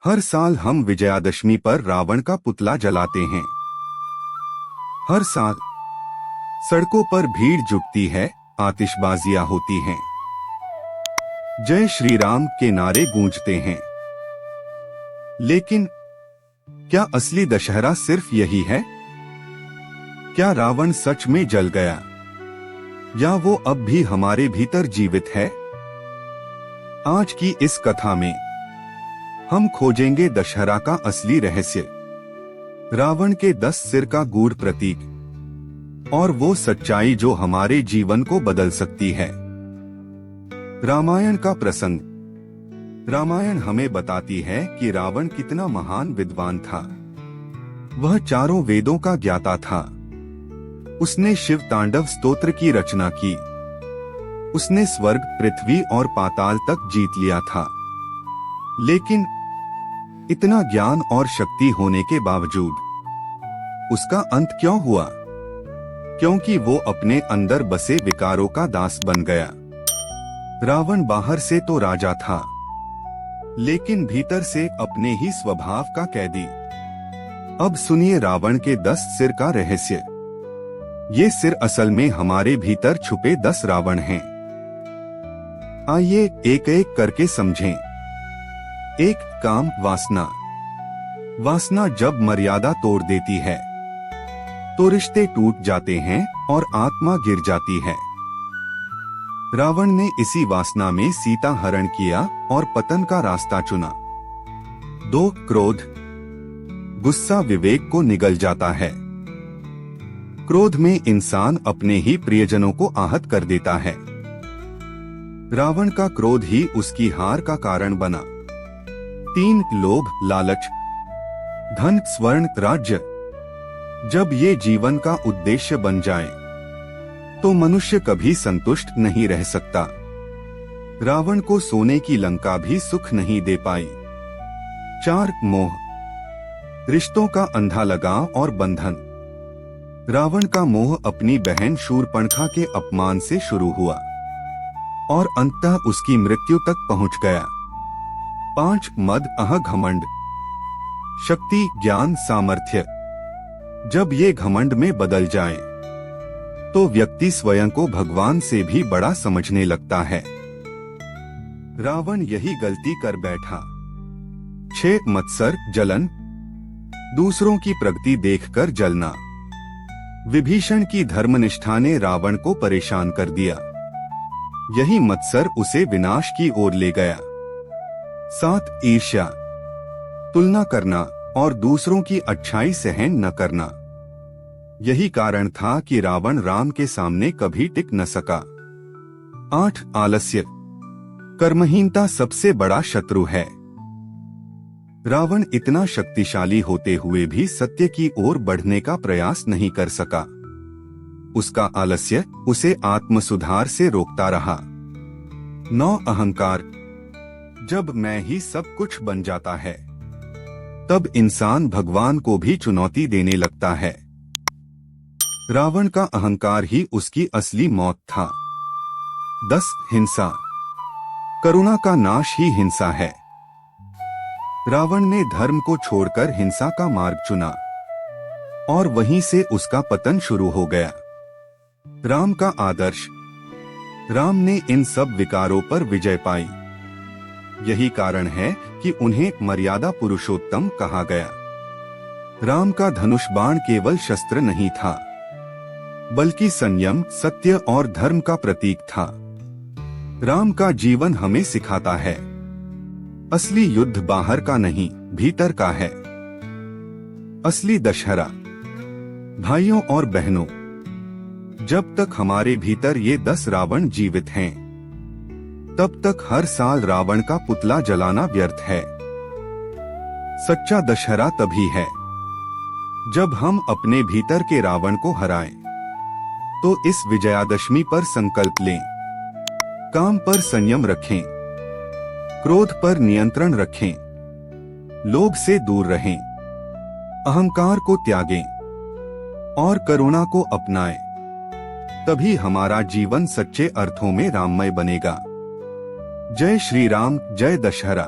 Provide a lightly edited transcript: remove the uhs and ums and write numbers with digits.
हर साल हम विजयादशमी पर रावण का पुतला जलाते हैं। हर साल सड़कों पर भीड़ जुटती है, आतिशबाजियां होती हैं, जय श्री राम के नारे गूंजते हैं। लेकिन क्या असली दशहरा सिर्फ यही है? क्या रावण सच में जल गया, या वो अब भी हमारे भीतर जीवित है? आज की इस कथा में हम खोजेंगे दशहरा का असली रहस्य, रावण के 10 सिर का गूढ़ प्रतीक और वो सच्चाई जो हमारे जीवन को बदल सकती है। रामायण का प्रसंग। रामायण हमें बताती है कि रावण कितना महान विद्वान था। वह चारों वेदों का ज्ञाता था। उसने शिव तांडव स्तोत्र की रचना की। उसने स्वर्ग, पृथ्वी और पाताल तक जीत लिया था। लेकिन इतना ज्ञान और शक्ति होने के बावजूद उसका अंत क्यों हुआ? क्योंकि वो अपने अंदर बसे विकारों का दास बन गया। रावण बाहर से तो राजा था, लेकिन भीतर से अपने ही स्वभाव का कैदी। अब सुनिए रावण के 10 सिर का रहस्य। ये सिर असल में हमारे भीतर छुपे 10 रावण हैं। आइए एक एक करके समझें। 1. काम वासना। वासना जब मर्यादा तोड़ देती है तो रिश्ते टूट जाते हैं और आत्मा गिर जाती है। रावण ने इसी वासना में सीता हरण किया और पतन का रास्ता चुना। 2. क्रोध। गुस्सा विवेक को निगल जाता है। क्रोध में इंसान अपने ही प्रियजनों को आहत कर देता है। रावण का क्रोध ही उसकी हार का कारण बना। 3. लोभ, लालच। धन, स्वर्ण, राज्य जब ये जीवन का उद्देश्य बन जाए तो मनुष्य कभी संतुष्ट नहीं रह सकता। रावण को सोने की लंका भी सुख नहीं दे पाई। 4. मोह। रिश्तों का अंधा लगाव और बंधन। रावण का मोह अपनी बहन शूर्पणखा के अपमान से शुरू हुआ और अंततः उसकी मृत्यु तक पहुंच गया। 5. मद, अह, घमंड। शक्ति, ज्ञान, सामर्थ्य जब ये घमंड में बदल जाए तो व्यक्ति स्वयं को भगवान से भी बड़ा समझने लगता है। रावण यही गलती कर बैठा। 6. मत्सर, जलन। दूसरों की प्रगति देखकर जलना। विभीषण की धर्मनिष्ठा ने रावण को परेशान कर दिया। यही मत्सर उसे विनाश की ओर ले गया। 7. ईर्ष्या, तुलना करना और दूसरों की अच्छाई सहन न करना। यही कारण था कि रावण राम के सामने कभी टिक न सका। 8. आलस्य। कर्महीनता सबसे बड़ा शत्रु है। रावण इतना शक्तिशाली होते हुए भी सत्य की ओर बढ़ने का प्रयास नहीं कर सका। उसका आलस्य उसे आत्मसुधार से रोकता रहा। 9. अहंकार। जब मैं ही सब कुछ बन जाता है तब इंसान भगवान को भी चुनौती देने लगता है। रावण का अहंकार ही उसकी असली मौत था। 10. हिंसा। करुणा का नाश ही हिंसा है। रावण ने धर्म को छोड़कर हिंसा का मार्ग चुना और वहीं से उसका पतन शुरू हो गया। राम का आदर्श। राम ने इन सब विकारों पर विजय पाई। यही कारण है कि उन्हें मर्यादा पुरुषोत्तम कहा गया। राम का धनुष बाण केवल शस्त्र नहीं था, बल्कि संयम, सत्य और धर्म का प्रतीक था। राम का जीवन हमें सिखाता है, असली युद्ध बाहर का नहीं, भीतर का है। असली दशहरा। भाइयों और बहनों, जब तक हमारे भीतर ये 10 रावण जीवित हैं, तब तक हर साल रावण का पुतला जलाना व्यर्थ है। सच्चा दशहरा तभी है जब हम अपने भीतर के रावण को हराएं। तो इस विजयादशमी पर संकल्प लें, काम पर संयम रखें, क्रोध पर नियंत्रण रखें, लोभ से दूर रहें, अहंकार को त्यागें और करुणा को अपनाएं। तभी हमारा जीवन सच्चे अर्थों में राममय बनेगा। जय श्री राम, जय दशहरा।